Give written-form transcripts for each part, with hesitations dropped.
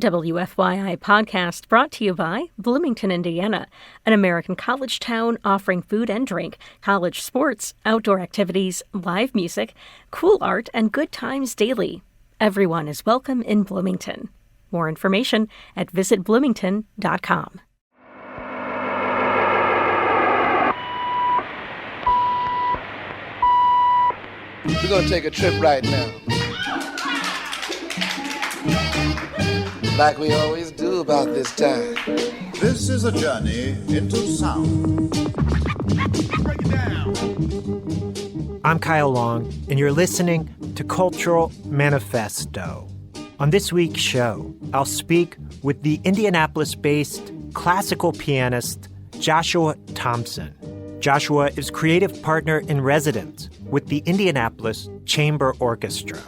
WFYI podcast brought to you by Bloomington, Indiana, an American college town offering food and drink, college sports, outdoor activities, live music, cool art, and good times daily. Everyone is welcome in Bloomington. More information at visitbloomington.com. We're going to take a trip right now. Like we always do about this time. This is a journey into sound. Break it down. I'm Kyle Long, and you're listening to Cultural Manifesto. On this week's show, I'll speak with the Indianapolis-based classical pianist Joshua Thompson. Joshua is creative partner in residence with the Indianapolis Chamber Orchestra,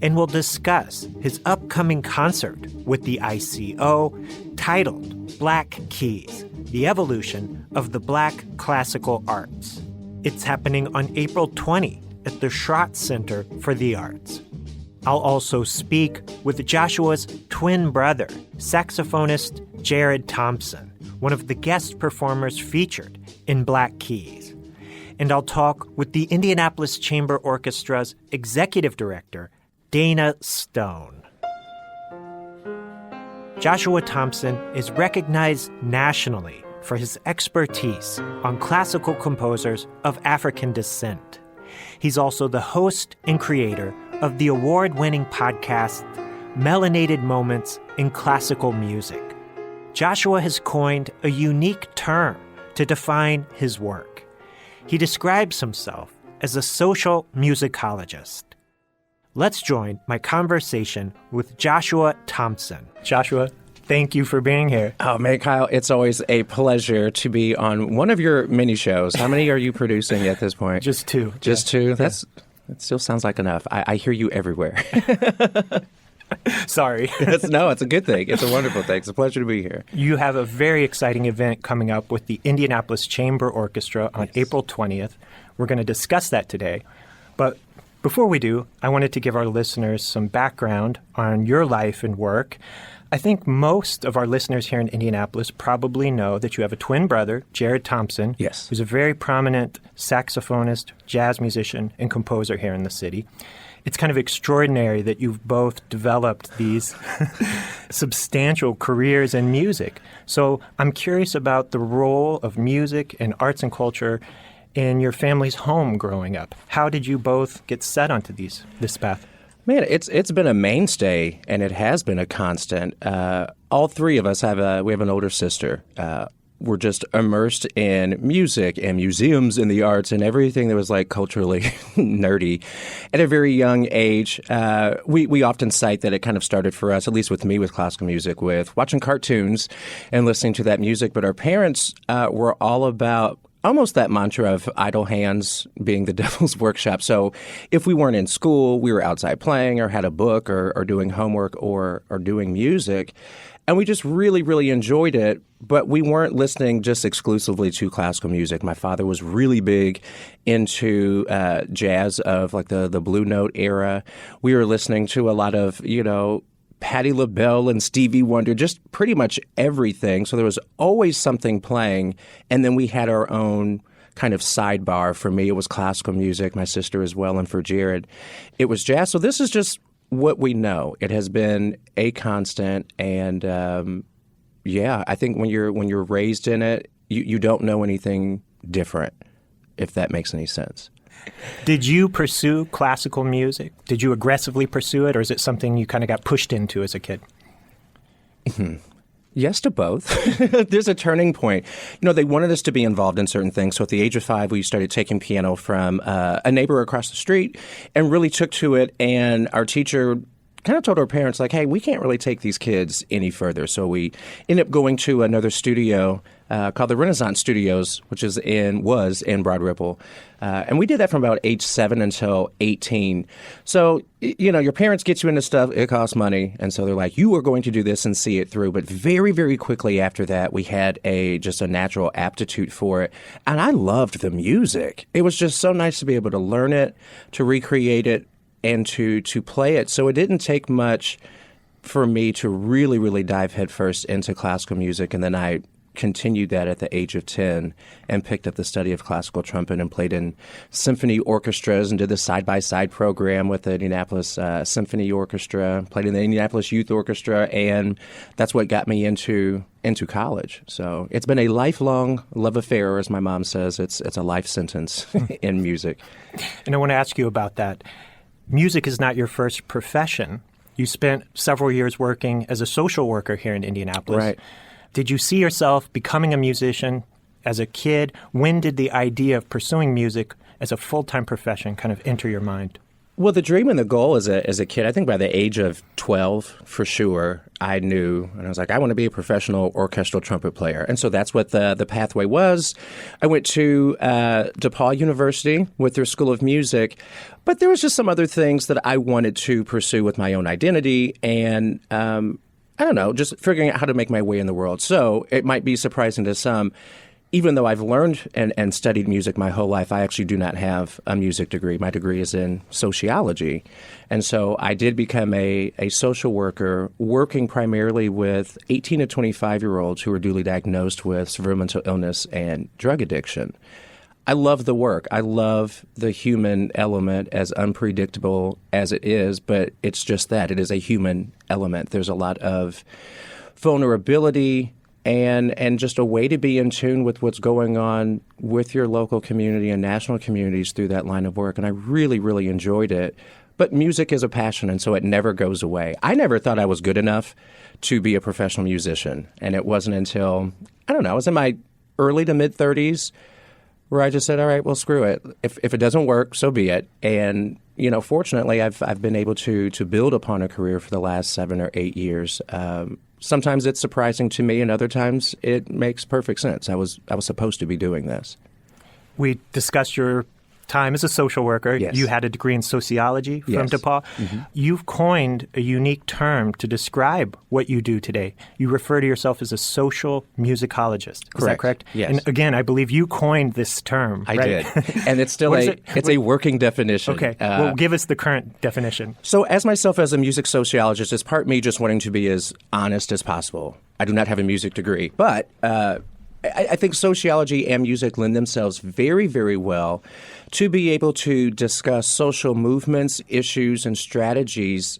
and we'll discuss his upcoming concert with the ICO titled Black Keys, the Evolution of the Black Classical Arts. It's happening on April 20 at the Schrott Center for the Arts. I'll also speak with Joshua's twin brother, saxophonist Jared Thompson, one of the guest performers featured in Black Keys. And I'll talk with the Indianapolis Chamber Orchestra's executive director, Dana Stone. Joshua Thompson is recognized nationally for his expertise on classical composers of African descent. He's also the host and creator of the award-winning podcast Melanated Moments in Classical Music. Joshua has coined a unique term to define his work. He describes himself as a social musicologist. Let's join my conversation with Joshua Thompson. Joshua, thank you for being here. Oh, man, Kyle, it's always a pleasure to be on one of your mini shows. How many are you producing at this point? Just two. Just two? That still sounds like enough. I hear you everywhere. Sorry. No, it's a good thing. It's a wonderful thing. It's a pleasure to be here. You have a very exciting event coming up with the Indianapolis Chamber Orchestra on April 20th. We're going to discuss that today. But before we do, I wanted to give our listeners some background on your life and work. I think most of our listeners here in Indianapolis probably know that you have a twin brother, Jared Thompson, yes, who's a very prominent saxophonist, jazz musician, and composer here in the city. It's kind of extraordinary that you've both developed these substantial careers in music. So I'm curious about the role of music and arts and culture in your family's home growing up. How did you both get set onto this path? Man, it's been a mainstay, and it has been a constant. All three of us have an older sister. We're just immersed in music and museums and the arts and everything that was like culturally nerdy. At a very young age, we often cite that it kind of started for us, at least with me, with classical music, with watching cartoons and listening to that music. But our parents were all about almost that mantra of idle hands being the devil's workshop. So if we weren't in school, we were outside playing or had a book or doing homework or doing music. And we just really, really enjoyed it. But we weren't listening just exclusively to classical music. My father was really big into jazz of like the Blue Note era. We were listening to a lot of, Patti LaBelle and Stevie Wonder, just pretty much everything. So there was always something playing. And then we had our own kind of sidebar. For me, it was classical music, my sister as well, and for Jared, it was jazz. So this is just what we know. It has been a constant. And I think when you're raised in it, you don't know anything different, if that makes any sense. Did you pursue classical music? Did you aggressively pursue it, or is it something you kind of got pushed into as a kid? Yes to both. There's a turning point. They wanted us to be involved in certain things. So at the age of 5, we started taking piano from a neighbor across the street and really took to it. And our teacher kind of told our parents, like, hey, we can't really take these kids any further. So we ended up going to another studio called the Renaissance Studios, which was in Broad Ripple. And we did that from about age 7 until 18. So, your parents get you into stuff, it costs money. And so they're like, you are going to do this and see it through. But very, very quickly after that, we had just a natural aptitude for it. And I loved the music. It was just so nice to be able to learn it, to recreate it, and to play it. So it didn't take much for me to really, really dive headfirst into classical music, and then I continued that at the age of 10 and picked up the study of classical trumpet and played in symphony orchestras and did the side-by-side program with the Indianapolis Symphony Orchestra, played in the Indianapolis Youth Orchestra, and that's what got me into college. So it's been a lifelong love affair, or as my mom says, it's a life sentence in music. And I want to ask you about that. Music is not your first profession. You spent several years working as a social worker here in Indianapolis. Right. Did you see yourself becoming a musician as a kid? When did the idea of pursuing music as a full-time profession kind of enter your mind? Well, the dream and the goal as a kid, I think by the age of 12, for sure, I knew, and I was like, I want to be a professional orchestral trumpet player. And so that's what the pathway was. I went to DePaul University with their School of Music, but there was just some other things that I wanted to pursue with my own identity, and I don't know, just figuring out how to make my way in the world. So it might be surprising to some. Even though I've learned and studied music my whole life, I actually do not have a music degree. My degree is in sociology. And so I did become a social worker working primarily with 18 to 25-year-olds who were duly diagnosed with severe mental illness and drug addiction. I love the work. I love the human element, as unpredictable as it is, but it's just that. It is a human element. There's a lot of vulnerability and just a way to be in tune with what's going on with your local community and national communities through that line of work. And I really, really enjoyed it. But music is a passion, and so it never goes away. I never thought I was good enough to be a professional musician. And it wasn't until, I don't know, I was in my early to mid-30s where I just said, all right, well, screw it. If it doesn't work, so be it. And, you know, fortunately, I've been able to build upon a career for the last 7 or 8 years. Sometimes it's surprising to me, and other times it makes perfect sense. I was supposed to be doing this. We discussed your time as a social worker. Yes. You had a degree in sociology from Yes. DePaul. Mm-hmm. You've coined a unique term to describe what you do today. You refer to yourself as a social musicologist. Is that correct? Yes. And again, I believe you coined this term. I right? did. And it's still it's a working definition. Okay. Well, give us the current definition. So as myself as a music sociologist, it's part me just wanting to be as honest as possible. I do not have a music degree, but I think sociology and music lend themselves very, very well to be able to discuss social movements, issues, and strategies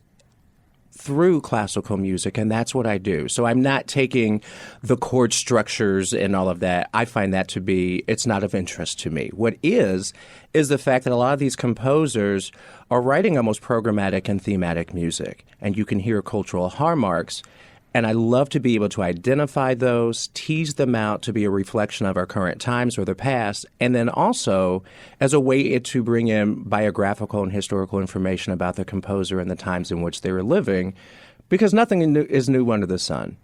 through classical music, and that's what I do. So I'm not taking the chord structures and all of that. I find that to be, it's not of interest to me. What is the fact that a lot of these composers are writing almost programmatic and thematic music, and you can hear cultural hallmarks. And I love to be able to identify those, tease them out to be a reflection of our current times or the past, and then also as a way to bring in biographical and historical information about the composer and the times in which they were living, because nothing is new under the sun.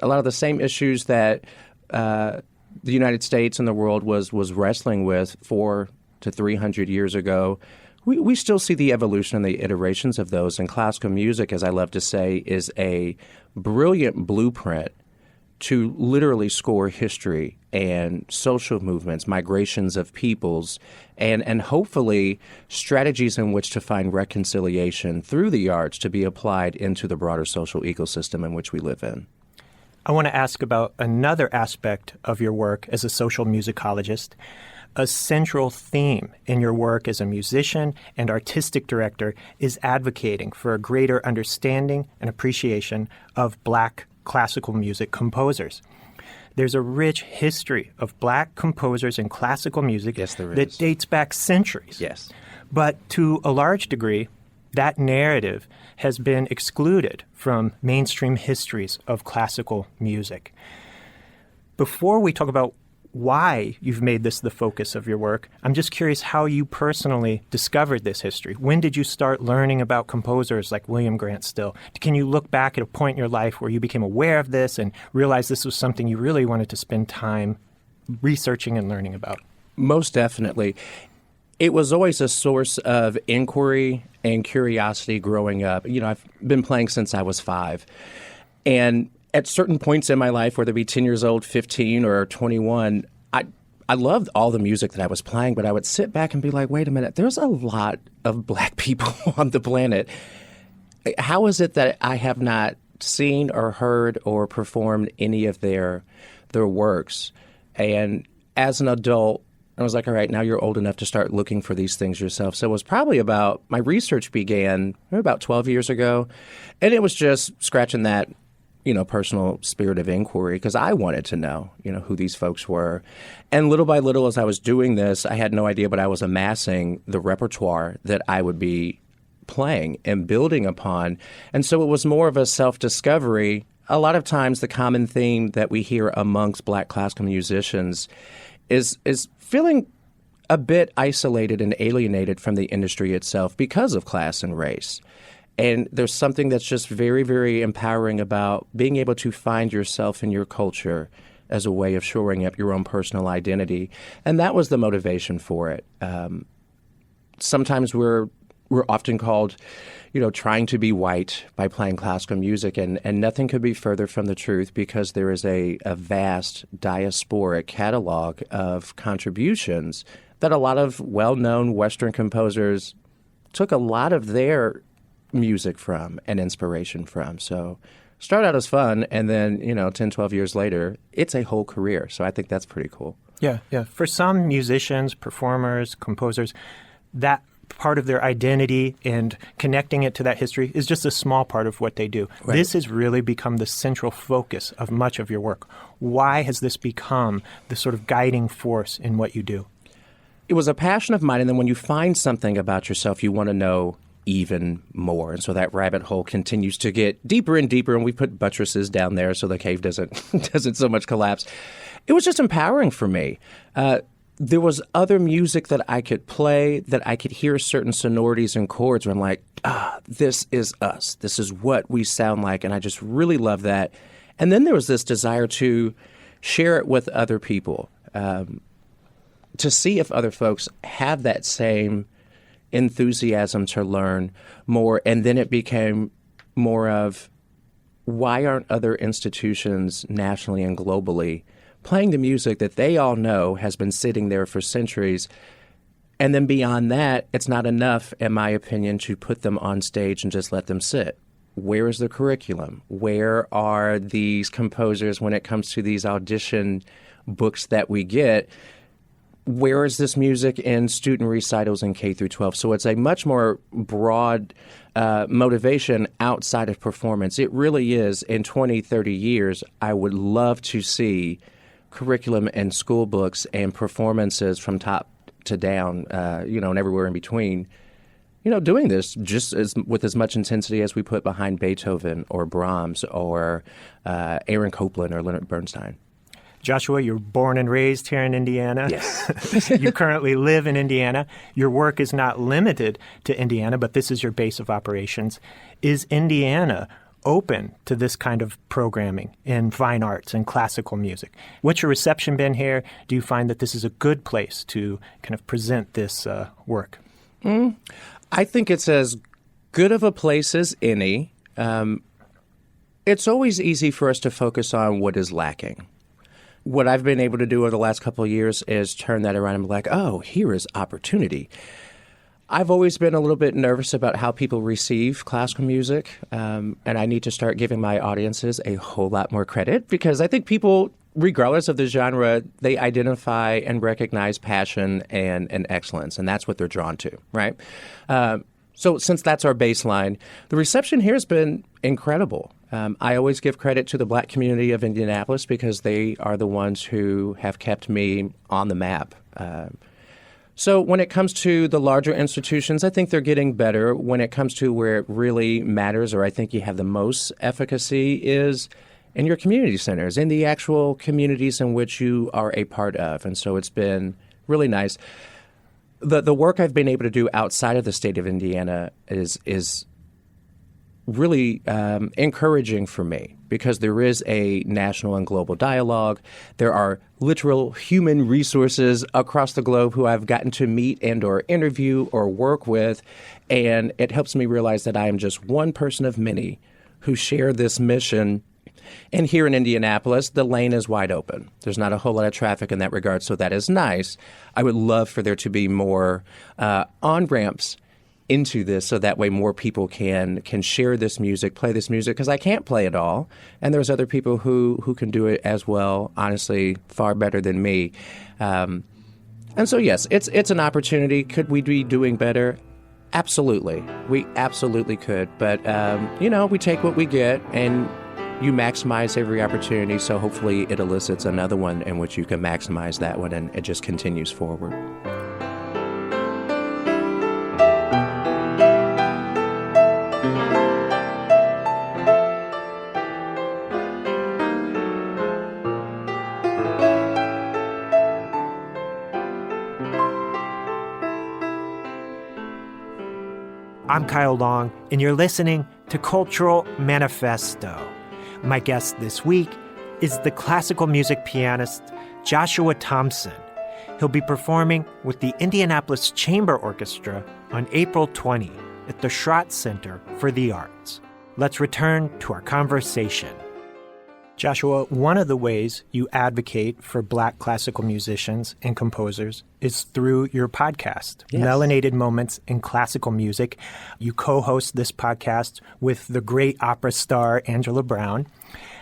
A lot of the same issues that the United States and the world was wrestling with 400 to 300 years ago, we still see the evolution and the iterations of those. And classical music, as I love to say, is a brilliant blueprint to literally score history and social movements, migrations of peoples, and hopefully strategies in which to find reconciliation through the arts to be applied into the broader social ecosystem in which we live in. I want to ask about another aspect of your work as a social musicologist. A central theme in your work as a musician and artistic director is advocating for a greater understanding and appreciation of Black classical music composers. There's a rich history of Black composers in classical music that dates back centuries. Yes. But to a large degree, that narrative has been excluded from mainstream histories of classical music. Before we talk about why you've made this the focus of your work, I'm just curious how you personally discovered this history. When did you start learning about composers like William Grant Still? Can you look back at a point in your life where you became aware of this and realized this was something you really wanted to spend time researching and learning about? Most definitely. It was always a source of inquiry and curiosity growing up. You know, I've been playing since I was 5. And at certain points in my life, whether it be 10 years old, 15, or 21, I loved all the music that I was playing, but I would sit back and be like, wait a minute, there's a lot of Black people on the planet. How is it that I have not seen or heard or performed any of their works. And as an adult, I was like, all right, now you're old enough to start looking for these things yourself. So it was probably my research began about 12 years ago. And it was just scratching that, personal spirit of inquiry because I wanted to know, who these folks were. And little by little, as I was doing this, I had no idea, but I was amassing the repertoire that I would be playing and building upon. And so it was more of a self-discovery. A lot of times the common theme that we hear amongst Black classical musicians is feeling a bit isolated and alienated from the industry itself because of class and race. And there's something that's just very, very empowering about being able to find yourself in your culture as a way of shoring up your own personal identity. And that was the motivation for it. Sometimes we're often called, trying to be white by playing classical music, and nothing could be further from the truth because there is a vast diasporic catalog of contributions that a lot of well-known Western composers took a lot of their music from and inspiration from. So start out as fun, and then, 10, 12 years later, it's a whole career. So I think that's pretty cool. Yeah. For some musicians, performers, composers, that part of their identity and connecting it to that history is just a small part of what they do. Right. This has really become the central focus of much of your work. Why has this become the sort of guiding force in what you do? It was a passion of mine, and then when you find something about yourself, you want to know even more. And so that rabbit hole continues to get deeper and deeper, and we put buttresses down there so the cave doesn't so much collapse. It was just empowering for me. There was other music that I could play, that I could hear certain sonorities and chords where I'm like, this is us. This is what we sound like. And I just really love that. And then there was this desire to share it with other people, to see if other folks have that same enthusiasm to learn more. And then it became more of, why aren't other institutions nationally and globally playing the music that they all know has been sitting there for centuries? And then beyond that, it's not enough, in my opinion, to put them on stage and just let them sit. Where is the curriculum? Where are these composers when it comes to these audition books that we get? Where is this music in student recitals in K through 12? So it's a much more broad motivation outside of performance. It really is. In 20, 30 years, I would love to see curriculum and school books and performances from top to down, and everywhere in between, doing this just with as much intensity as we put behind Beethoven or Brahms or Aaron Copland or Leonard Bernstein. Joshua, you're born and raised here in Indiana. Yes. You currently live in Indiana. Your work is not limited to Indiana, but this is your base of operations. Is Indiana open to this kind of programming in fine arts and classical music? What's your reception been here? Do you find that this is a good place to kind of present this work? I think it's as good of a place as any. It's always easy for us to focus on what is lacking. What I've been able to do over the last couple of years is turn that around and be like, oh, here is opportunity. I've always been a little bit nervous about how people receive classical music, and I need to start giving my audiences a whole lot more credit because I think people, regardless of the genre, they identify and recognize passion and excellence, and that's what they're drawn to, right? So since that's our baseline, the reception here has been incredible. I always give credit to the Black community of Indianapolis because they are the ones who have kept me on the map. So when it comes to the larger institutions, I think they're getting better. When it comes to where it really matters, or I think you have the most efficacy, is in your community centers, in the actual communities in which you are a part of. And so it's been really nice. The work I've been able to do outside of the state of Indiana is really encouraging for me because there is a national and global dialogue. There are literal human resources across the globe who I've gotten to meet and or interview or work with, and it helps me realize that I am just one person of many who share this mission. And here in Indianapolis, the lane is wide open. There's not a whole lot of traffic in that regard, so that is nice. I would love for there to be more on-ramps into this so that way more people can share this music, play this music, because I can't play it all. And there's other people who can do it as well, honestly, far better than me. And so, yes, it's an opportunity. Could we be doing better? Absolutely. We absolutely could. But, we take what we get, and you maximize every opportunity. So hopefully it elicits another one in which you can maximize that one, and it just continues forward. I'm Kyle Long, and you're listening to Cultural Manifesto. My guest this week is the classical music pianist Joshua Thompson. He'll be performing with the Indianapolis Chamber Orchestra on April 20 at the Schrott Center for the Arts. Let's return to our conversation. Joshua, one of the ways you advocate for Black classical musicians and composers is through your podcast, yes. Melanated Moments in Classical Music. You co-host this podcast with the great opera star Angela Brown.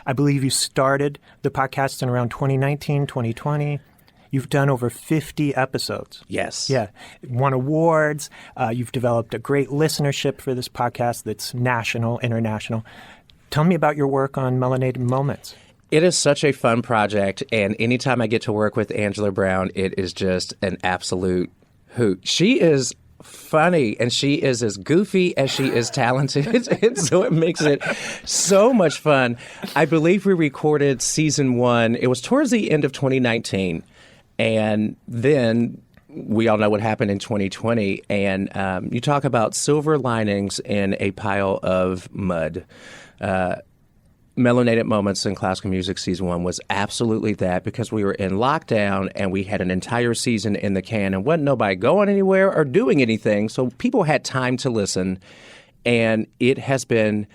I believe you started the podcast in around 2019, 2020. You've done over 50 episodes. Yes. Yeah. Won awards. You've developed a great listenership for this podcast that's national, international. Tell me about your work on Melanated Moments. It is such a fun project, and anytime I get to work with Angela Brown, it is just an absolute hoot. She is funny, and she is as goofy as she is talented, and so it makes it so much fun. I believe we recorded season 1. It was towards the end of 2019, and then we all know what happened in 2020, and you talk about silver linings in a pile of mud. Melanated Moments in Classical Music Season 1 was absolutely that, because we were in lockdown and we had an entire season in the can and wasn't nobody going anywhere or doing anything, so people had time to listen, and it has been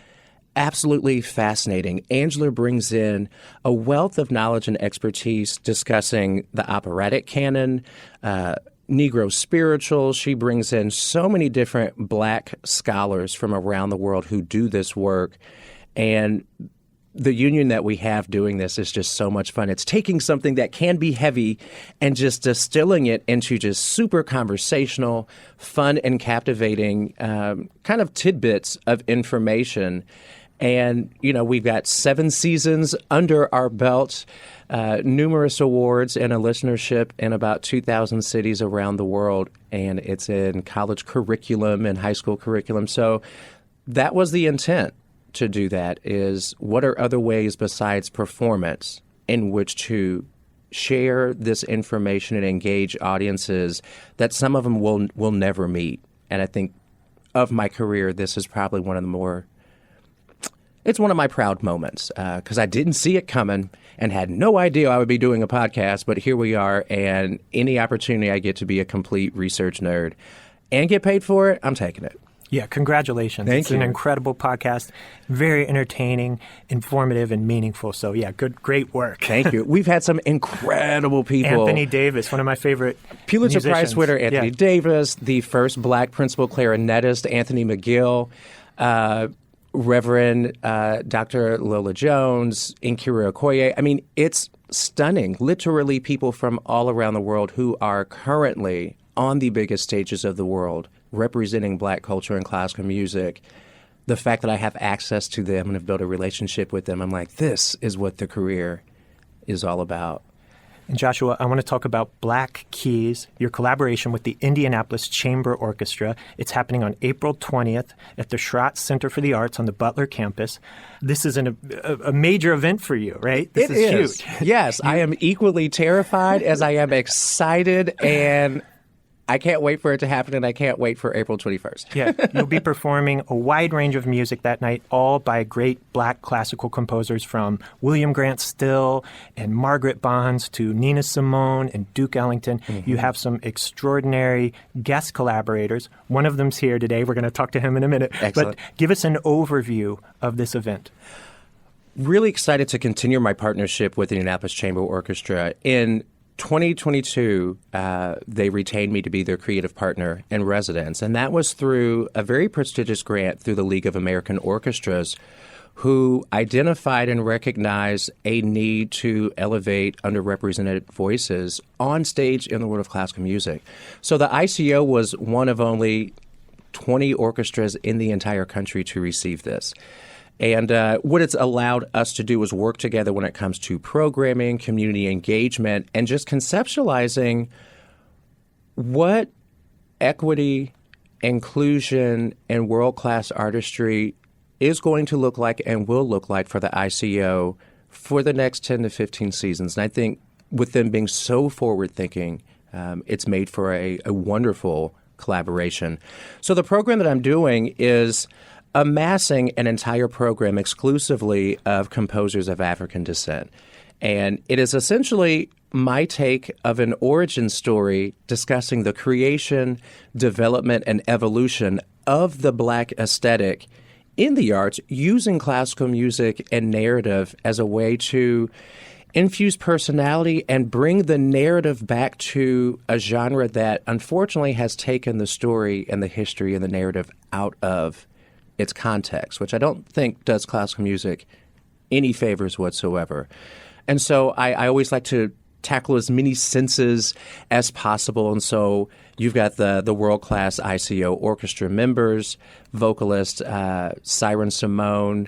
absolutely fascinating. Angela brings in a wealth of knowledge and expertise discussing the operatic canon, Negro spirituals. She brings in so many different Black scholars from around the world who do this work. And the union that we have doing this is just so much fun. It's taking something that can be heavy and just distilling it into just super conversational, fun, and captivating kind of tidbits of information. And, we've got 7 seasons under our belt, numerous awards, and a listenership in about 2,000 cities around the world. And it's in college curriculum and high school curriculum. So that was the intent to do that, is what are other ways besides performance in which to share this information and engage audiences that some of them will never meet. And I think of my career, this is probably one of the more... It's one of my proud moments, because I didn't see it coming and had no idea I would be doing a podcast, but here we are, and any opportunity I get to be a complete research nerd and get paid for it, I'm taking it. Yeah, congratulations. Thank it's you. An incredible podcast, very entertaining, informative, and meaningful. So, yeah, great work. Thank you. We've had some incredible people. Anthony Davis, one of my favorite Pulitzer musicians. Prize winner Anthony Davis, the first Black principal clarinetist Anthony McGill, Reverend Dr. Lola Jones, Nkiri Okoye. I mean, it's stunning. Literally people from all around the world who are currently on the biggest stages of the world representing Black culture and classical music. The fact that I have access to them and have built a relationship with them, I'm like, this is what the career is all about. And Joshua, I want to talk about Black Keys, your collaboration with the Indianapolis Chamber Orchestra. It's happening on April 20th at the Schrott Center for the Arts on the Butler campus. This is a major event for you, right? This is huge. Yes, I am equally terrified as I am excited, and I can't wait for it to happen, and I can't wait for April 21st. Yeah, you'll be performing a wide range of music that night, all by great Black classical composers from William Grant Still and Margaret Bonds to Nina Simone and Duke Ellington. Mm-hmm. You have some extraordinary guest collaborators. One of them's here today. We're going to talk to him in a minute. Excellent. But give us an overview of this event. Really excited to continue my partnership with the Indianapolis Chamber Orchestra in 2022, they retained me to be their creative partner in residence, and that was through a very prestigious grant through the League of American Orchestras, who identified and recognized a need to elevate underrepresented voices on stage in the world of classical music. So the ICO was one of only 20 orchestras in the entire country to receive this. And what it's allowed us to do is work together when it comes to programming, community engagement, and just conceptualizing what equity, inclusion, and world-class artistry is going to look like and will look like for the ICO for the next 10 to 15 seasons. And I think with them being so forward-thinking, it's made for a wonderful collaboration. So the program that I'm doing is amassing an entire program exclusively of composers of African descent. And it is essentially my take of an origin story discussing the creation, development, and evolution of the Black aesthetic in the arts using classical music and narrative as a way to infuse personality and bring the narrative back to a genre that unfortunately has taken the story and the history and the narrative out of its context, which I don't think does classical music any favors whatsoever. And so I always like to tackle as many senses as possible. And so you've got the world-class ICO orchestra members, vocalist Siren Simone,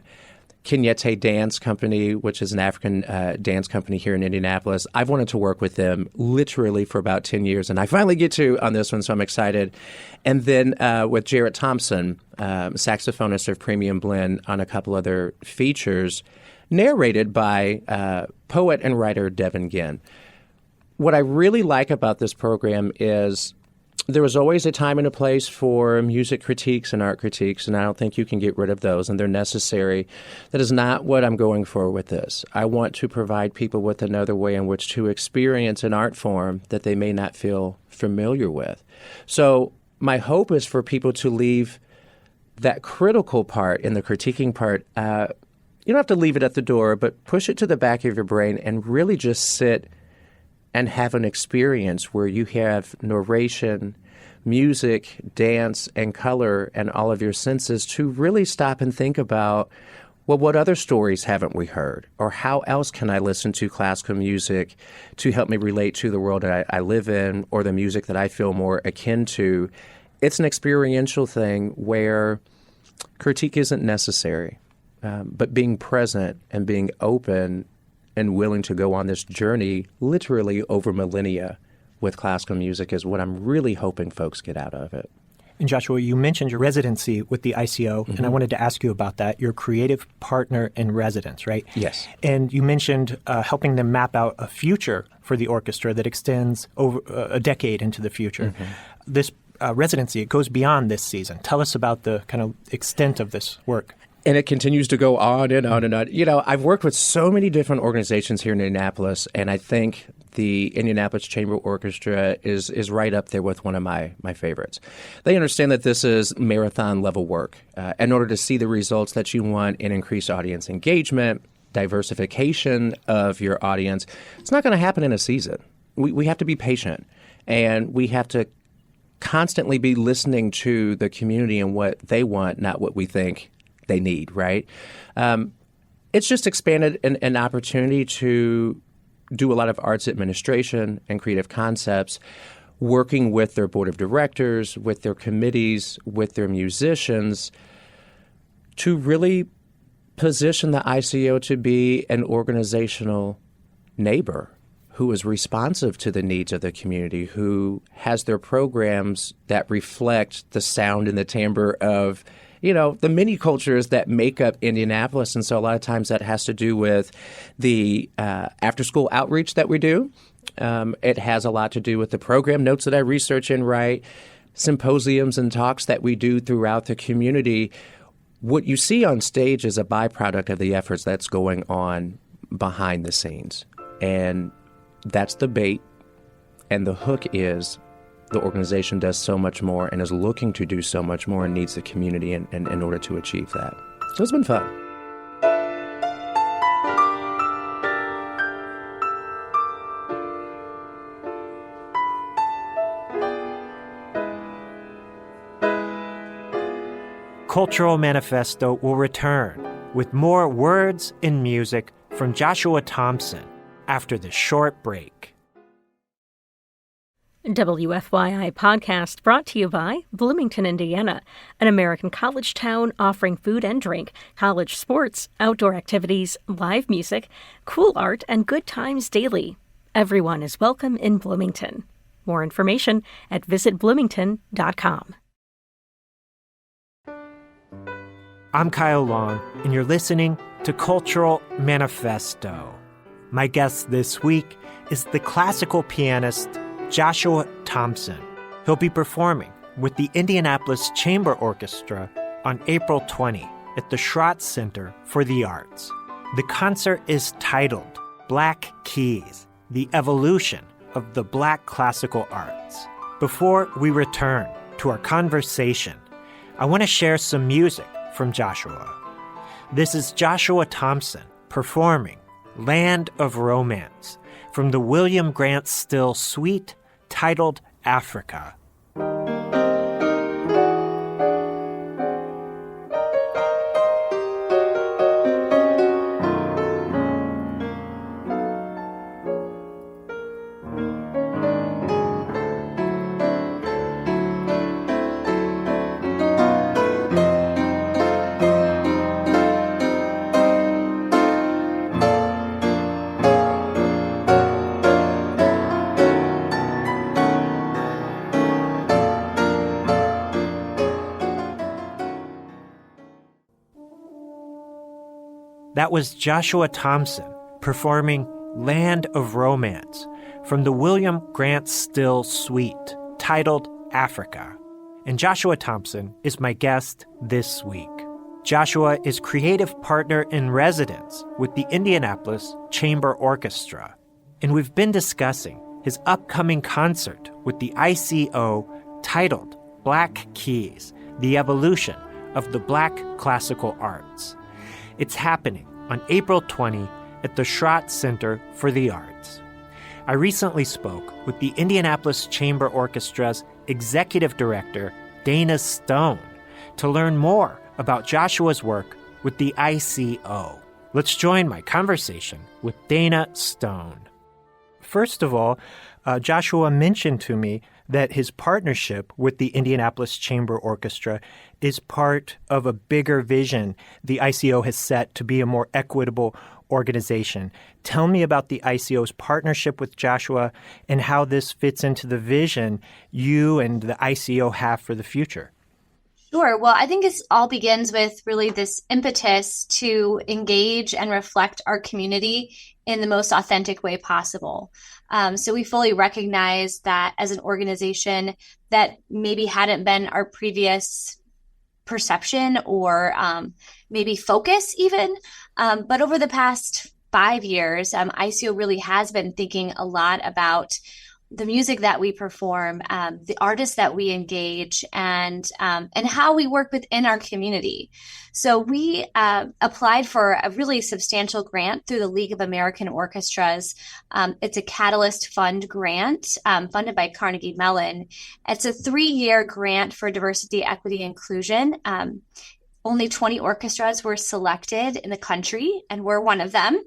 Kenyete Dance Company, which is an African dance company here in Indianapolis. I've wanted to work with them literally for about 10 years, and I finally get to on this one, so I'm excited. And then with Jared Thompson, saxophonist of Premium Blend, on a couple other features, narrated by poet and writer Devin Ginn. What I really like about this program is there was always a time and a place for music critiques and art critiques, and I don't think you can get rid of those, and they're necessary. That is not what I'm going for with this. I want to provide people with another way in which to experience an art form that they may not feel familiar with. So my hope is for people to leave that critical part in the critiquing part. You don't have to leave it at the door, but push it to the back of your brain and really just sit and have an experience where you have narration, music, dance, and color, and all of your senses to really stop and think about, well, what other stories haven't we heard? Or how else can I listen to classical music to help me relate to the world that I live in, or the music that I feel more akin to? It's an experiential thing where critique isn't necessary, but being present and being open and willing to go on this journey literally over millennia with classical music is what I'm really hoping folks get out of it. And Joshua, you mentioned your residency with the ICO, and I wanted to ask you about that. Your creative partner in residence, right? Yes. And you mentioned helping them map out a future for the orchestra that extends over a decade into the future. This residency, it goes beyond this season. Tell us about the kind of extent of this work. And it continues to go on and on and on. You know, I've worked with so many different organizations here in Indianapolis, and I think the Indianapolis Chamber Orchestra is right up there with one of my favorites. They understand that this is marathon-level work. In order to see the results that you want and increase audience engagement, diversification of your audience, it's not going to happen in a season. We have to be patient, and we have to constantly be listening to the community and what they want, not what we think they need, right? It's just expanded an opportunity to do a lot of arts administration and creative concepts, working with their board of directors, with their committees, with their musicians, to really position the ICO to be an organizational neighbor who is responsive to the needs of the community, who has their programs that reflect the sound and the timbre of, you know, the many cultures that make up Indianapolis. And so a lot of times that has to do with the after-school outreach that we do. It has a lot to do with the program notes that I research and write, symposiums and talks that we do throughout the community. What you see on stage is a byproduct of the efforts that's going on behind the scenes. And that's the bait. And the hook is the organization does so much more and is looking to do so much more and needs the community in order to achieve that. So it's been fun. Cultural Manifesto will return with more words and music from Joshua Thompson after this short break. WFYI podcast brought to you by Bloomington, Indiana, an American college town offering food and drink, college sports, outdoor activities, live music, cool art, and good times daily. Everyone is welcome in Bloomington. More information at visitbloomington.com. I'm Kyle Long, and you're listening to Cultural Manifesto. My guest this week is the classical pianist Joshua Thompson. He'll be performing with the Indianapolis Chamber Orchestra on April 20 at the Schrott Center for the Arts. The concert is titled Black Keys, the Evolution of the Black Classical Arts. Before we return to our conversation, I want to share some music from Joshua. This is Joshua Thompson performing Land of Romance from the William Grant Still Suite titled Africa. That was Joshua Thompson performing Land of Romance from the William Grant Still Suite titled Africa. And Joshua Thompson is my guest this week. Joshua is creative partner in residence with the Indianapolis Chamber Orchestra. And we've been discussing his upcoming concert with the ICO titled Black Keys, the Evolution of the Black Classical Arts. It's happening on April 20 at the Schrott Center for the Arts. I recently spoke with the Indianapolis Chamber Orchestra's executive director, Dana Stone, to learn more about Joshua's work with the ICO. Let's join my conversation with Dana Stone. First of all, Joshua mentioned to me that his partnership with the Indianapolis Chamber Orchestra is part of a bigger vision the ICO has set to be a more equitable organization. Tell me about the ICO's partnership with Joshua and how this fits into the vision you and the ICO have for the future. Sure. Well, I think it all begins with really this impetus to engage and reflect our community in the most authentic way possible. So we fully recognize that as an organization that maybe hadn't been our previous perception or maybe focus even. But over the past 5 years, ICO really has been thinking a lot about the music that we perform, the artists that we engage, and how we work within our community. So we applied for a really substantial grant through the League of American Orchestras. It's a Catalyst Fund grant funded by Carnegie Mellon. It's a 3-year grant for diversity, equity, inclusion. Only 20 orchestras were selected in the country, and we're one of them,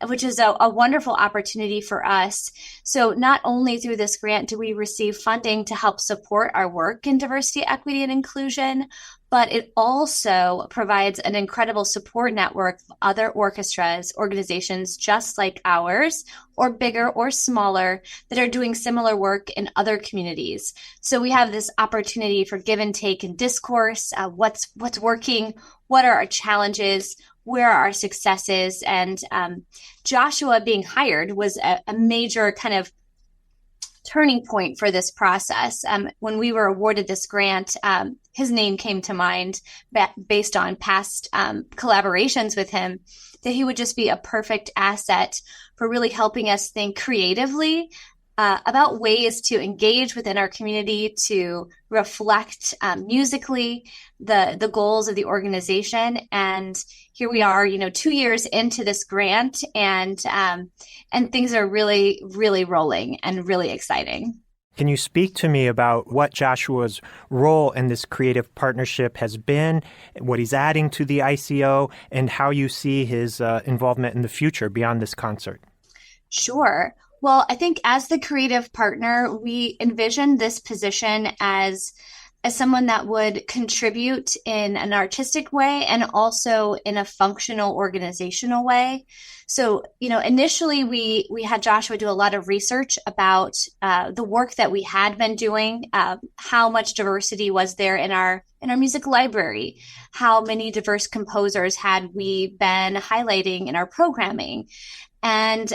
which is a wonderful opportunity for us. So not only through this grant do we receive funding to help support our work in diversity, equity, and inclusion, but it also provides an incredible support network of other orchestras, organizations just like ours, or bigger or smaller, that are doing similar work in other communities. So we have this opportunity for give and take and discourse, what's working, what are our challenges, where are our successes, and Joshua being hired was a major kind of turning point for this process. When we were awarded this grant, his name came to mind based on past collaborations with him, that he would just be a perfect asset for really helping us think creatively about ways to engage within our community, to reflect musically the goals of the organization. And here we are, 2 years into this grant, and things are really, really rolling and really exciting. Can you speak to me about what Joshua's role in this creative partnership has been, what he's adding to the ICO, and how you see his involvement in the future beyond this concert? Sure. Well, I think as the creative partner, we envision this position as someone that would contribute in an artistic way and also in a functional organizational way. So, initially we had Joshua do a lot of research about the work that we had been doing, how much diversity was there in our music library, how many diverse composers had we been highlighting in our programming. And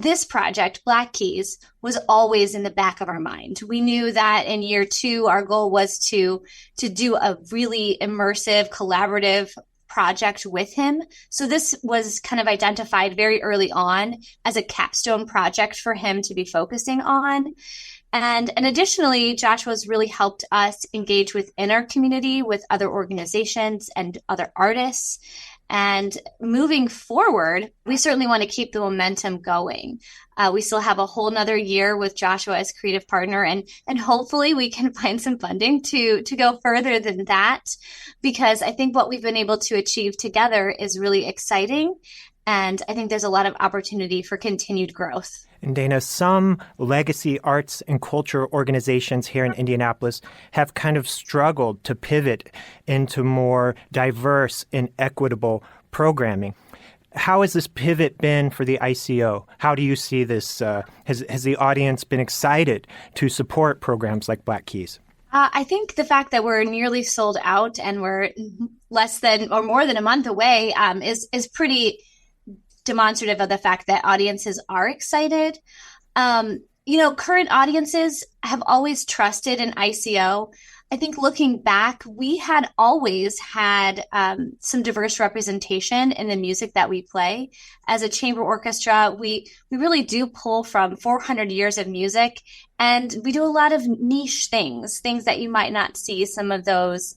this project, Black Keys, was always in the back of our mind. We knew that in year 2, our goal was to do a really immersive, collaborative project with him. So this was kind of identified very early on as a capstone project for him to be focusing on. And additionally, Joshua's really helped us engage within our community with other organizations and other artists. And moving forward, we certainly want to keep the momentum going. We still have a whole nother year with Joshua as creative partner, and hopefully we can find some funding to go further than that, because I think what we've been able to achieve together is really exciting. And I think there's a lot of opportunity for continued growth. And Dana, some legacy arts and culture organizations here in Indianapolis have kind of struggled to pivot into more diverse and equitable programming. How has this pivot been for the ICO? How do you see this? Has the audience been excited to support programs like Black Keys? I think the fact that we're nearly sold out and we're less than or more than a month away is pretty demonstrative of the fact that audiences are excited. Current audiences have always trusted in ICO. I think looking back, we had always had some diverse representation in the music that we play. As a chamber orchestra, we really do pull from 400 years of music, and we do a lot of niche things that you might not see some of those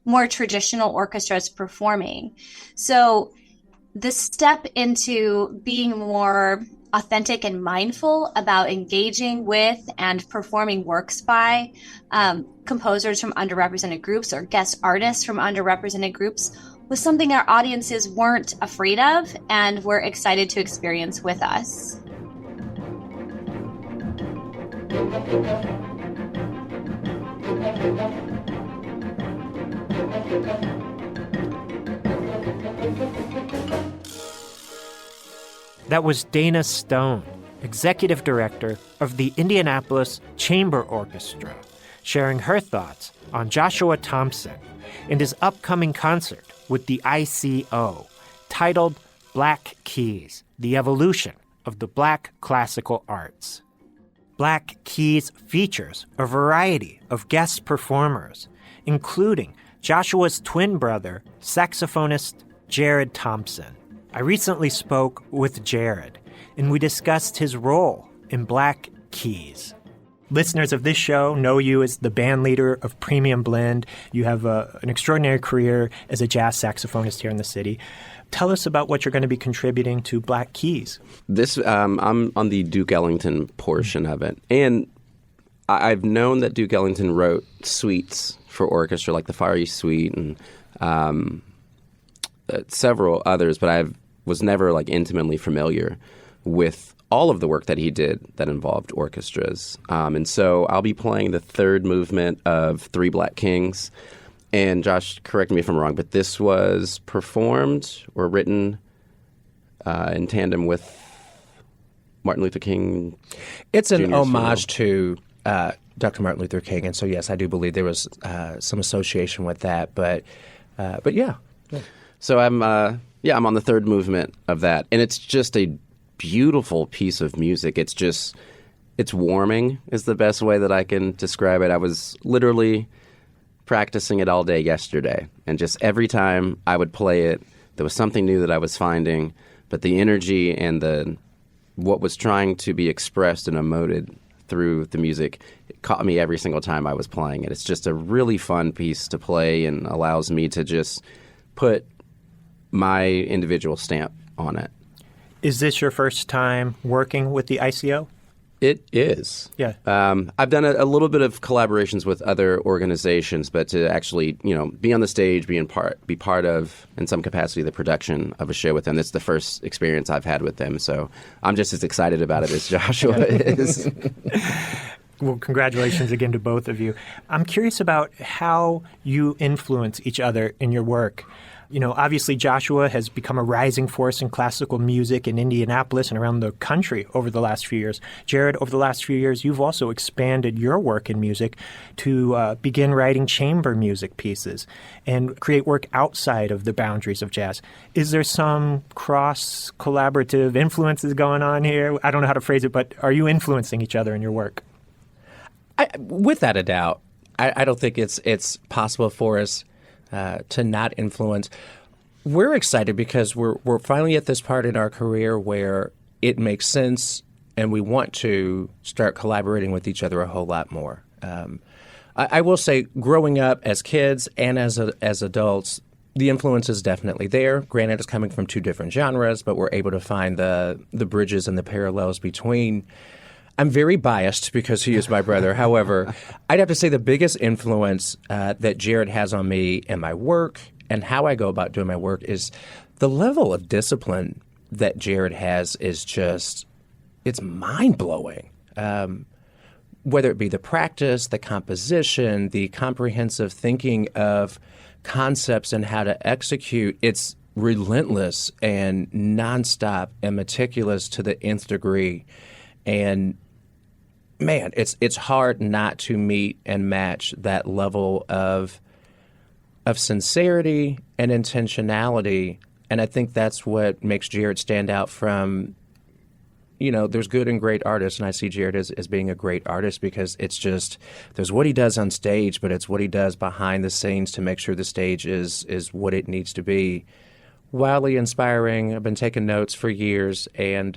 more traditional orchestras performing. So the step into being more authentic and mindful about engaging with and performing works by composers from underrepresented groups or guest artists from underrepresented groups was something our audiences weren't afraid of and were excited to experience with us. That was Dana Stone, Executive Director of the Indianapolis Chamber Orchestra, sharing her thoughts on Joshua Thompson and his upcoming concert with the ICO, titled Black Keys, The Evolution of the Black Classical Arts. Black Keys features a variety of guest performers, including Joshua's twin brother, saxophonist Jared Thompson. I recently spoke with Jared, and we discussed his role in Black Keys. Listeners of this show know you as the band leader of Premium Blend. You have an extraordinary career as a jazz saxophonist here in the city. Tell us about what you're going to be contributing to Black Keys. I'm on the Duke Ellington portion of it. And I've known that Duke Ellington wrote suites for orchestra, like the Far East Suite and several others, but I was never intimately familiar with all of the work that he did that involved orchestras. And so I'll be playing the third movement of Three Black Kings. And Josh, correct me if I'm wrong, but this was performed or written in tandem with Martin Luther King. It's an Jr.'s homage to Dr. Martin Luther King. And so, yes, I do believe there was some association with that. But yeah. So I'm on the third movement of that, and it's just a beautiful piece of music. It's warming is the best way that I can describe it. I was literally practicing it all day yesterday, and just every time I would play it, there was something new that I was finding, but the energy and what was trying to be expressed and emoted through the music, it caught me every single time I was playing it. It's just a really fun piece to play and allows me to just put my individual stamp on it. Is this your first time working with the ICO? It is. Yeah. I've done a little bit of collaborations with other organizations, but to actually, be on the stage, be part of, in some capacity, the production of a show with them. That's the first experience I've had with them. So I'm just as excited about it as Joshua is. Well, congratulations again to both of you. I'm curious about how you influence each other in your work. Obviously Joshua has become a rising force in classical music in Indianapolis and around the country over the last few years. Jared, over the last few years, you've also expanded your work in music to begin writing chamber music pieces and create work outside of the boundaries of jazz. Is there some cross-collaborative influences going on here? I don't know how to phrase it, but are you influencing each other in your work? Without a doubt. I don't think it's possible for us to not influence. We're excited because we're finally at this part in our career where it makes sense and we want to start collaborating with each other a whole lot more. I will say growing up as kids and as adults, the influence is definitely there. Granted, it's coming from two different genres, but we're able to find the bridges and the parallels between. I'm very biased because he is my brother. However, I'd have to say the biggest influence that Jared has on me and my work and how I go about doing my work is the level of discipline that Jared has is just, it's mind-blowing. Whether it be the practice, the composition, the comprehensive thinking of concepts and how to execute, it's relentless and nonstop and meticulous to the nth degree. And man, it's hard not to meet and match that level of sincerity and intentionality. And I think that's what makes Jared stand out from, there's good and great artists, and I see Jared as being a great artist because it's just, there's what he does on stage, but it's what he does behind the scenes to make sure the stage is what it needs to be. Wildly inspiring. I've been taking notes for years, and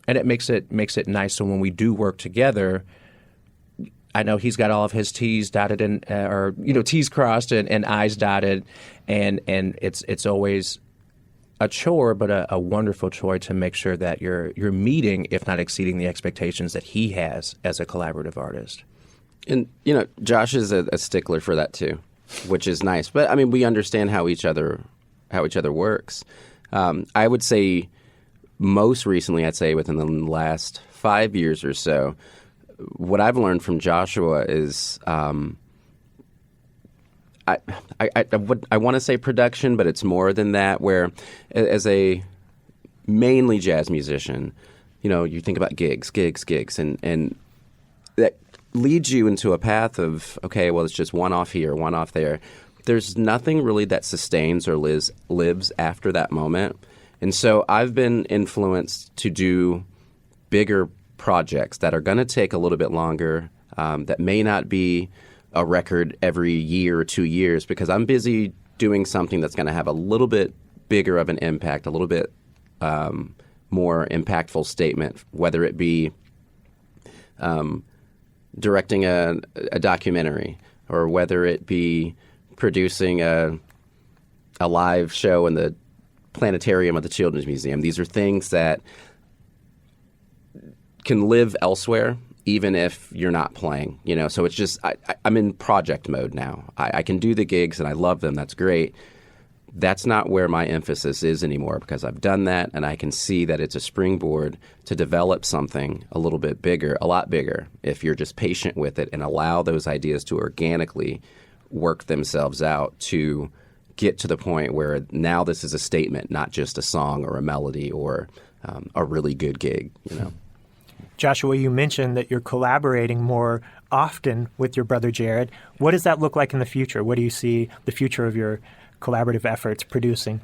it makes it nice. So when we do work together, I know he's got all of his T's dotted and T's crossed and I's dotted, and it's always a chore, but a wonderful chore to make sure that you're meeting, if not exceeding, the expectations that he has as a collaborative artist. And Josh is a stickler for that too, which is nice. But I mean, we understand how each other works. I would say. Most recently, I'd say within the last 5 years or so, what I've learned from Joshua is I want to say production, but it's more than that, where as a mainly jazz musician, you think about gigs, and that leads you into a path of, okay, well, it's just one off here, one off there. There's nothing really that sustains or lives after that moment. And so I've been influenced to do bigger projects that are going to take a little bit longer, that may not be a record every year or 2 years, because I'm busy doing something that's going to have a little bit bigger of an impact, a little bit more impactful statement, whether it be directing a documentary or whether it be producing a live show in the planetarium of the Children's Museum. These are things that can live elsewhere, even if you're not playing. So it's just I'm in project mode now. I can do the gigs and I love them. That's great. That's not where my emphasis is anymore, because I've done that and I can see that it's a springboard to develop something a little bit bigger, a lot bigger, if you're just patient with it and allow those ideas to organically work themselves out to get to the point where now this is a statement, not just a song or a melody or a really good gig. Joshua, you mentioned that you're collaborating more often with your brother Jared. What does that look like in the future? What do you see the future of your collaborative efforts producing?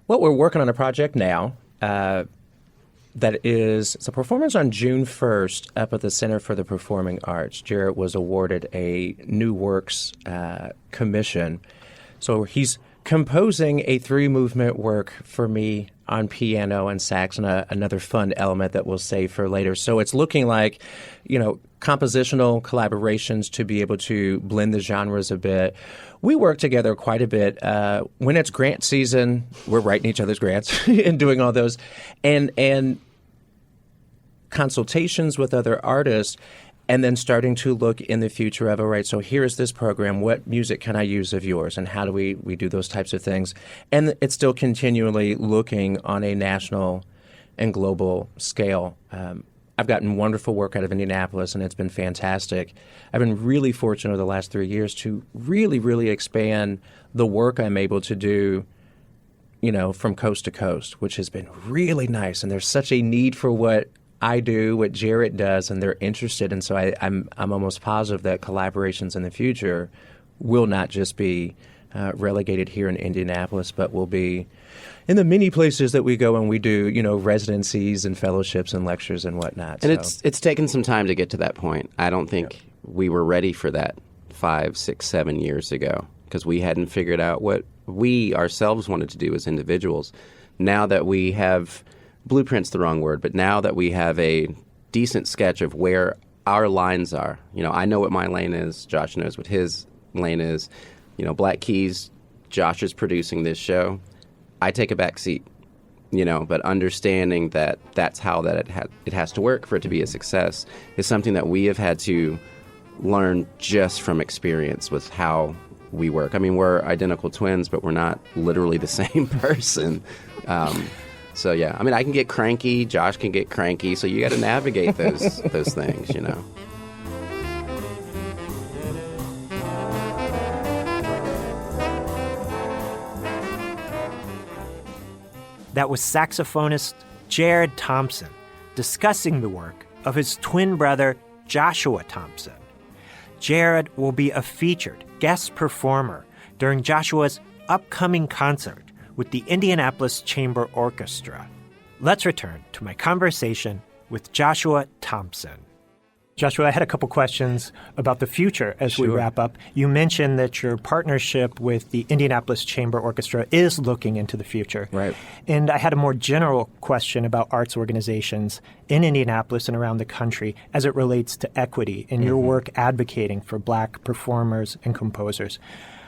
Well, we're working on a project now it's a performance on June 1st up at the Center for the Performing Arts. Jared was awarded a New Works commission. So he's composing a 3-movement work for me on piano and sax, and another fun element that we'll save for later. So it's looking like, compositional collaborations to be able to blend the genres a bit. We work together quite a bit. When it's grant season, we're writing each other's grants and doing all those. And consultations with other artists, and then starting to look in the future of, all right, so here's this program. What music can I use of yours? And how do we do those types of things? And it's still continually looking on a national and global scale. I've gotten wonderful work out of Indianapolis, and it's been fantastic. I've been really fortunate over the last 3 years to really, really expand the work I'm able to do, from coast to coast, which has been really nice. And there's such a need for what I do, what Jared does, and they're interested. And so I'm almost positive that collaborations in the future will not just be relegated here in Indianapolis, but will be in the many places that we go and we do, residencies and fellowships and lectures and whatnot. And it's taken some time to get to that point. I don't think we were ready for that 5, 6, 7 years ago because we hadn't figured out what we ourselves wanted to do as individuals. Now that we have blueprint's the wrong word, but now that we have a decent sketch of where our lines are, I know what my lane is, Josh knows what his lane is, Black Keys, Josh is producing this show, I take a back seat, but understanding that that's how that it has to work for it to be a success is something that we have had to learn just from experience with how we work. I mean, we're identical twins, but we're not literally the same person. So, yeah, I mean, I can get cranky. Josh can get cranky. So you got to navigate those things, That was saxophonist Jared Thompson discussing the work of his twin brother, Joshua Thompson. Jared will be a featured guest performer during Joshua's upcoming concert with the Indianapolis Chamber Orchestra. Let's return to my conversation with Joshua Thompson. Joshua, I had a couple questions about the future as we wrap up. You mentioned that your partnership with the Indianapolis Chamber Orchestra is looking into the future. Right. And I had a more general question about arts organizations in Indianapolis and around the country as it relates to equity and your work advocating for Black performers and composers.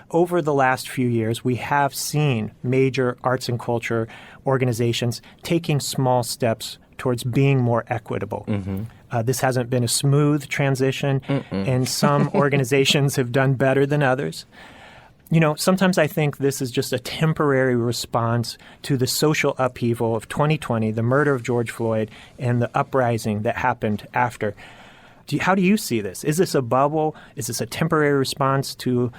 Over the last few years, we have seen major arts and culture organizations taking small steps towards being more equitable. This hasn't been a smooth transition, and some organizations have done better than others. Sometimes I think this is just a temporary response to the social upheaval of 2020, the murder of George Floyd, and the uprising that happened after. How do you see this? Is this a bubble? Is this a temporary response to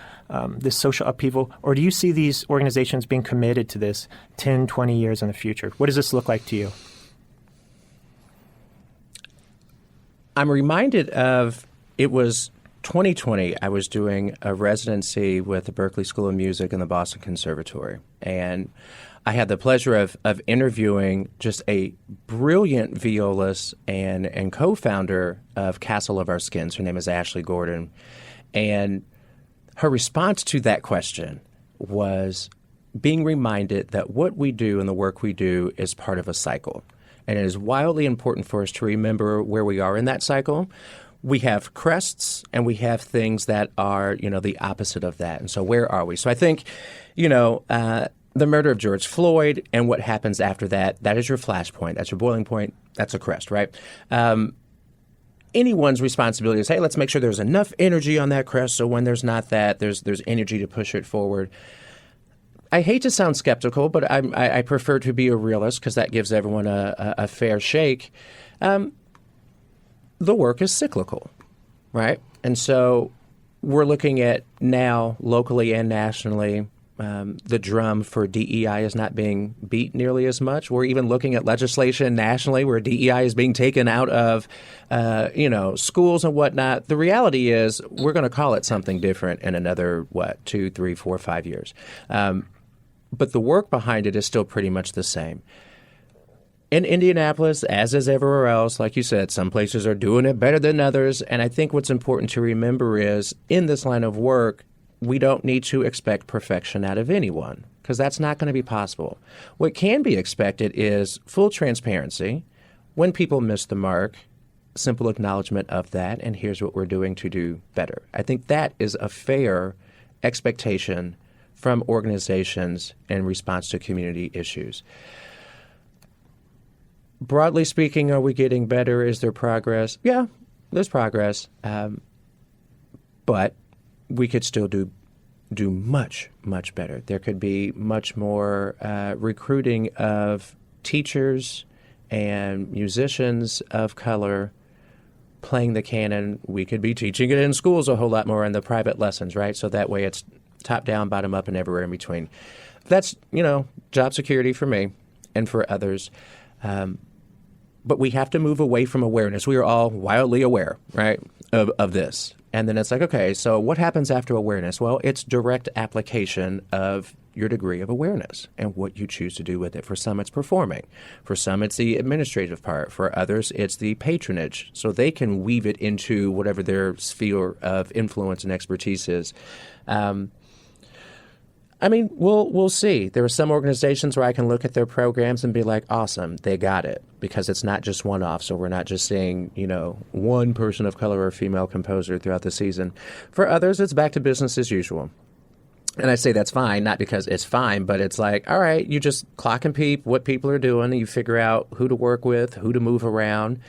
this social upheaval? Or do you see these organizations being committed to this 10, 20 years in the future? What does this look like to you? I'm reminded of, it was 2020, I was doing a residency with the Berklee School of Music and the Boston Conservatory. And I had the pleasure of interviewing just a brilliant violist and co-founder of Castle of Our Skins. Her name is Ashley Gordon. And her response to that question was being reminded that what we do and the work we do is part of a cycle. And it is wildly important for us to remember where we are in that cycle. We have crests and we have things that are, the opposite of that. And so where are we? So I think, the murder of George Floyd and what happens after that, that is your flashpoint. That's your boiling point. That's a crest, right? Anyone's responsibility is, hey, let's make sure there's enough energy on that crest so when there's not that, there's energy to push it forward. I hate to sound skeptical, but I prefer to be a realist because that gives everyone a fair shake. The work is cyclical, right? And so we're looking at now, locally and nationally, the drum for DEI is not being beat nearly as much. We're even looking at legislation nationally where DEI is being taken out of, schools and whatnot. The reality is we're going to call it something different in another, 2, 3, 4, 5 years. But the work behind it is still pretty much the same. In Indianapolis, as is everywhere else, like you said, some places are doing it better than others. And I think what's important to remember is in this line of work, we don't need to expect perfection out of anyone because that's not going to be possible. What can be expected is full transparency. When people miss the mark, simple acknowledgement of that, and here's what we're doing to do better. I think that is a fair expectation from organizations in response to community issues. broadly speaking, are we getting better? Is there progress? Yeah, there's progress. But we could still do much, much better. There could be much more recruiting of teachers and musicians of color playing the canon. We could be teaching it in schools a whole lot more in the private lessons, right? So that way it's top down, bottom up, and everywhere in between. That's, job security for me and for others. But we have to move away from awareness. We are all wildly aware, right, of this. And then it's like, okay, so what happens after awareness? Well, it's direct application of your degree of awareness and what you choose to do with it. For some, it's performing. For some, it's the administrative part. For others, it's the patronage. So they can weave it into whatever their sphere of influence and expertise is. We'll see. There are some organizations where I can look at their programs and be like, awesome, they got it. Because it's not just one-off. So we're not just seeing, one person of color or female composer throughout the season. For others, it's back to business as usual. And I say that's fine, not because it's fine, but it's like, all right, you just clock and peep what people are doing. And you figure out who to work with, who to move around.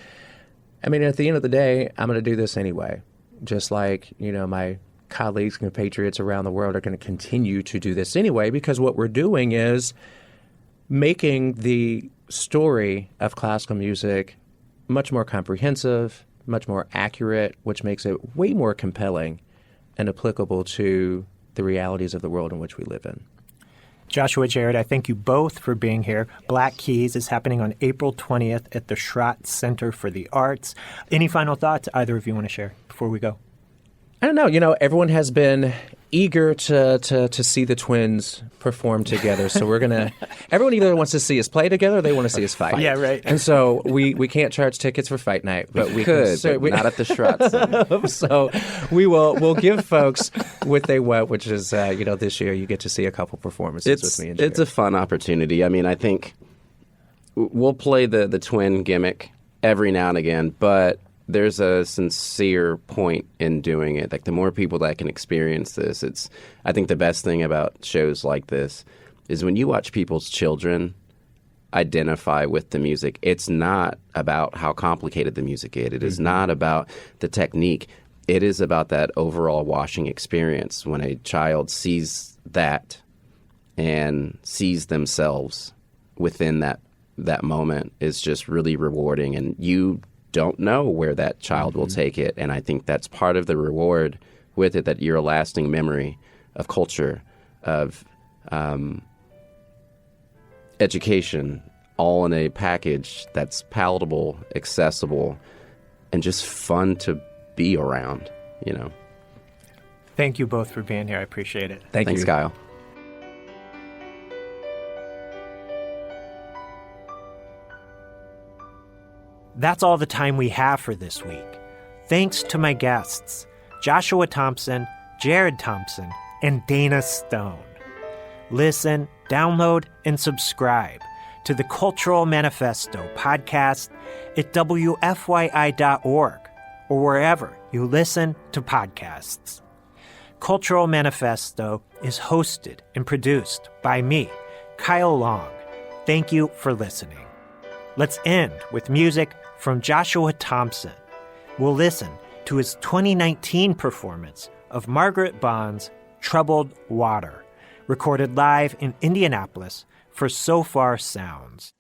At the end of the day, I'm going to do this anyway. Just like, my colleagues and compatriots around the world are going to continue to do this anyway, because what we're doing is making the story of classical music much more comprehensive, much more accurate, which makes it way more compelling and applicable to the realities of the world in which we live in. Joshua, Jared, I thank you both for being here. Black Keys is happening on April 20th at the Schrott Center for the Arts. Any final thoughts either of you want to share before we go? I don't know. Everyone has been eager to see the twins perform together. So we're going to – everyone either wants to see us play together or they want to see us fight. Yeah, right. And so we can't charge tickets for fight night. But we could, can, but not at the Schrott Center. So we'll give folks what they want, which is, this year you get to see a couple performances with me and Jared. It's a fun opportunity. I think we'll play the twin gimmick every now and again, but – there's a sincere point in doing it. Like, the more people that can experience this, I think the best thing about shows like this is when you watch people's children identify with the music, it's not about how complicated the music is. It is not about the technique. It is about that overall washing experience. When a child sees that and sees themselves within that moment, is just really rewarding. And you don't know where that child will take it. And I think that's part of the reward with it, that you're a lasting memory of culture, of education, all in a package that's palatable, accessible, and just fun to be around, Thank you both for being here. I appreciate it. Thanks, you. Kyle. That's all the time we have for this week. Thanks to my guests, Joshua Thompson, Jared Thompson, and Dana Stone. Listen, download, and subscribe to the Cultural Manifesto podcast at WFYI.org or wherever you listen to podcasts. Cultural Manifesto is hosted and produced by me, Kyle Long. Thank you for listening. Let's end with music from Joshua Thompson. We'll listen to his 2019 performance of Margaret Bond's Troubled Water, recorded live in Indianapolis for So Far Sounds.